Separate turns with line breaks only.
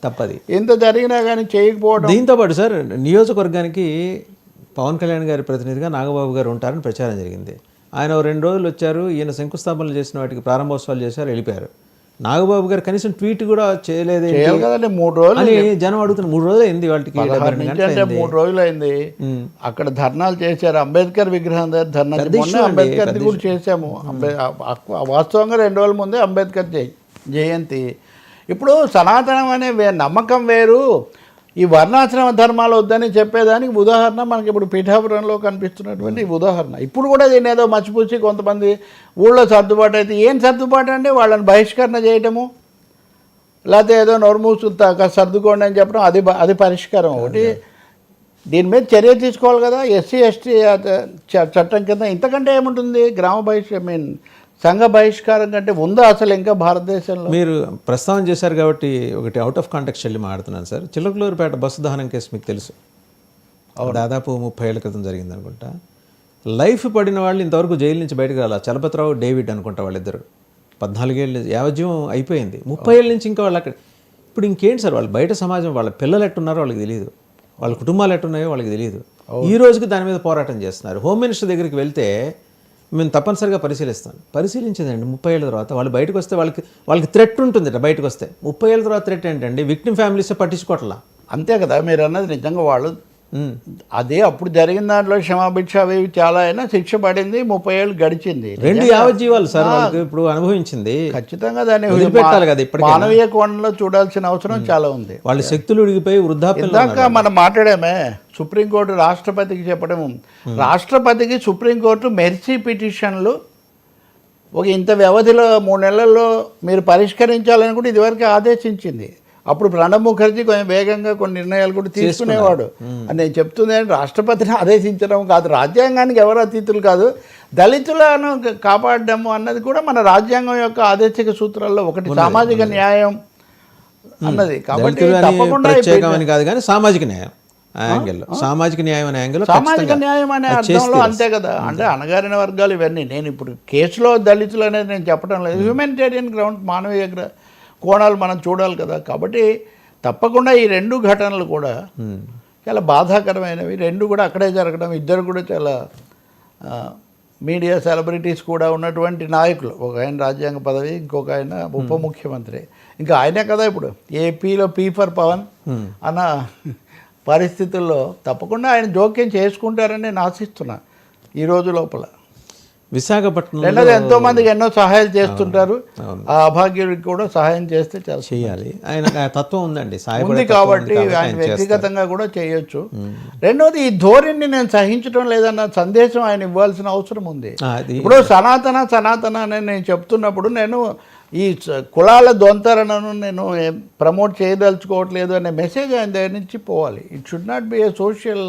తప్పది.
ఎంత జరిగినా కానీ చేయకపోవడం.
దీంతో పాటు సార్ నియోజకవర్గానికి పవన్ కళ్యాణ్ గారి ప్రతినిధిగా నాగబాబు గారు ఉంటారని ప్రచారం జరిగింది. ఆయన 2 రోజులు వచ్చారు, ఈయన శంకుస్థాపనలు చేసిన వాటికి ప్రారంభోత్సవాలు చేశారు, వెళ్ళిపోయారు. నాగబాబు గారు కనీసం ట్వీట్ కూడా చేయలేదు
కదండి. 3 రోజులు
అని జనం అడుగుతున్నారు. 3 రోజులు అయింది వాళ్ళకి,
3 రోజులు అయింది. అక్కడ ధర్నాలు చేశారు, అంబేద్కర్ విగ్రహం దగ్గర ధర్నా. మొన్న అంబేద్కర్ కూడా చేశాము. వాస్తవంగా 2 రోజుల ముందే అంబేద్కర్ జయంతి. ఇప్పుడు సనాతనం అనే నమ్మకం వేరు, ఈ వర్ణాశ్రమ ధర్మాలు వద్దని చెప్పేదానికి ఉదాహరణ మనకి ఇప్పుడు పీఠాపురంలో కనిపిస్తున్నటువంటి ఉదాహరణ. ఇప్పుడు కూడా దీన్ని ఏదో మచ్చిపూచి కొంతమంది ఊళ్ళో సర్దుబాటు అయితే, ఏం సర్దుబాటు అంటే వాళ్ళని బహిష్కరణ చేయటము, లేకపోతే ఏదో నోరుమూసు సర్దుకోండి అని చెప్పడం, అది పరిష్కారం. ఒకటి దీని మీద చర్య తీసుకోవాలి కదా. ఎస్సీ ఎస్టీ చట్టం కింద ఇంతకంటే ఏముంటుంది? సంఘ బహిష్కారం కంటే ఉందా అసలు ఇంకా భారతదేశంలో?
మీరు ప్రస్తావన చేశారు కాబట్టి ఒకటి అవుట్ ఆఫ్ కాంటెక్స్ట్ వెళ్ళి మాట్లాడుతున్నాను సార్. చిలకలూరుపేట బస్సు దహనం కేసు మీకు తెలుసు, దాదాపు 30 ఏళ్ల క్రితం జరిగింది అనుకుంటా. లైఫ్ పడిన వాళ్ళు ఇంతవరకు జైలు నుంచి బయటకు రాలా. చలపతిరావు, డేవిడ్ అనుకుంటా వాళ్ళిద్దరు. 14 ఏళ్ళు యావజ్యం అయిపోయింది. 30 ఏళ్ళ నుంచి ఇంకా వాళ్ళు అక్కడ. ఇప్పుడు ఇంకేంటి సార్, వాళ్ళు బయట సమాజం, వాళ్ళ పిల్లలు ఎట్టున్నారో వాళ్ళకి తెలియదు, వాళ్ళ కుటుంబాలు ఎట్టున్నాయో వాళ్ళకి తెలియదు. ఈ రోజుకి దాని మీద పోరాటం చేస్తున్నారు. హోమ్ మినిస్టర్ దగ్గరికి వెళ్తే మేము తప్పనిసరిగా పరిశీలించేదండి. 30 ఏళ్ళ తర్వాత వాళ్ళు బయటకు వస్తే వాళ్ళకి థ్రెట్ ఉంటుంది. బయటకు వస్తే 30 ఏళ్ళ తర్వాత థ్రెట్ ఏంటండి? విక్టిమ్ ఫ్యామిలీస్ పట్టించుకోవట్లా.
అంతే కదా మీరు అన్నది. నిజంగా వాళ్ళు అదే అప్పుడు జరిగిన దాంట్లో క్షమాభిక్ష అవి చాలా అయినా శిక్ష పడింది. 30 ఏళ్ళు గడిచింది.
2 యావజ్జీవాలు సార్ వాళ్ళకి ఇప్పుడు అనుభవించింది.
ఖచ్చితంగా దాన్ని
వదిలిపెట్టాలి కదా. ఇప్పుడు
మానవీయ కోణంలో చూడాల్సిన అవసరం చాలా ఉంది.
వాళ్ళ శక్తులు ఉడిగిపోయి వృద్ధాప్యం.
ఇందాక మనం మాట్లాడామే, సుప్రీంకోర్టు రాష్ట్రపతికి చెప్పడం, రాష్ట్రపతికి సుప్రీంకోర్టు మెర్సీ పిటిషన్లు ఒక ఇంత వ్యవధిలో 3 నెలల్లో మీరు పరిష్కరించాలని కూడా ఇదివరకు ఆదేశించింది. అప్పుడు ప్రణబ్ ముఖర్జీ కొంచెం వేగంగా కొన్ని నిర్ణయాలు కూడా తీసుకునేవాడు అని నేను చెప్తుంది. రాష్ట్రపతిని ఆదేశించడం కాదు, రాజ్యాంగానికి ఎవరు అతీతులు కాదు, దళితులను కాపాడడము అన్నది కూడా మన రాజ్యాంగం యొక్క ఆదేశిక సూత్రాల్లో ఒకటి. సామాజిక న్యాయం అన్నది కాబట్టి తప్పకుండా
కాదు కానీ సామాజిక న్యాయం యాంగిల్లో, సామాజిక న్యాయం అనే యాంగిల్లో,
సామాజిక న్యాయం అనే అర్థంలో అంతే కదా. అంటే అణగారిన వర్గాలు ఇవన్నీ. నేను ఇప్పుడు కేసులో దళితులు అనేది నేను చెప్పడం లేదు. హ్యూమానిటేరియన్ గ్రౌండ్, మానవీయ కోణాలు మనం చూడాలి కదా. కాబట్టి తప్పకుండా ఈ 2 ఘటనలు కూడా చాలా బాధాకరమైనవి. 2 కూడా అక్కడే జరగడం. ఇద్దరు కూడా చాలా మీడియా సెలబ్రిటీస్ కూడా ఉన్నటువంటి నాయకులు. ఒక ఆయన రాజ్యాంగ పదవి, ఇంకొక ఆయన ఉప ముఖ్యమంత్రి. ఇంకా ఆయనే కదా ఇప్పుడు ఏపీలో పీ ఫర్ పవన్ అన్న పరిస్థితుల్లో తప్పకుండా ఆయన జోక్యం చేసుకుంటారని నేను ఆశిస్తున్నా ఈ రోజు లోపల.
విశాఖపట్నంలో
ఎంతో మందికి ఎన్నో సహాయాలు చేస్తుంటారు. ఆ అభాగ్యుడికి కూడా సహాయం చేస్తే చాలా
చేయాలి. ఆయన తత్వం ఉందండి,
ఉంది కాబట్టి ఆయన వ్యక్తిగతంగా కూడా చేయొచ్చు. రెండోది, ఈ ధోరణిని నేను సహించడం లేదన్న సందేశం ఆయన ఇవ్వాల్సిన అవసరం ఉంది. ఇప్పుడు సనాతన అని నేను చెప్తున్నప్పుడు నేను ఈ కులాల దొంతరణను నేను ప్రమోట్ చేయదలుచుకోవట్లేదు అనే మెసేజ్ ఆయన దగ్గర నుంచి పోవాలి. It should not be A social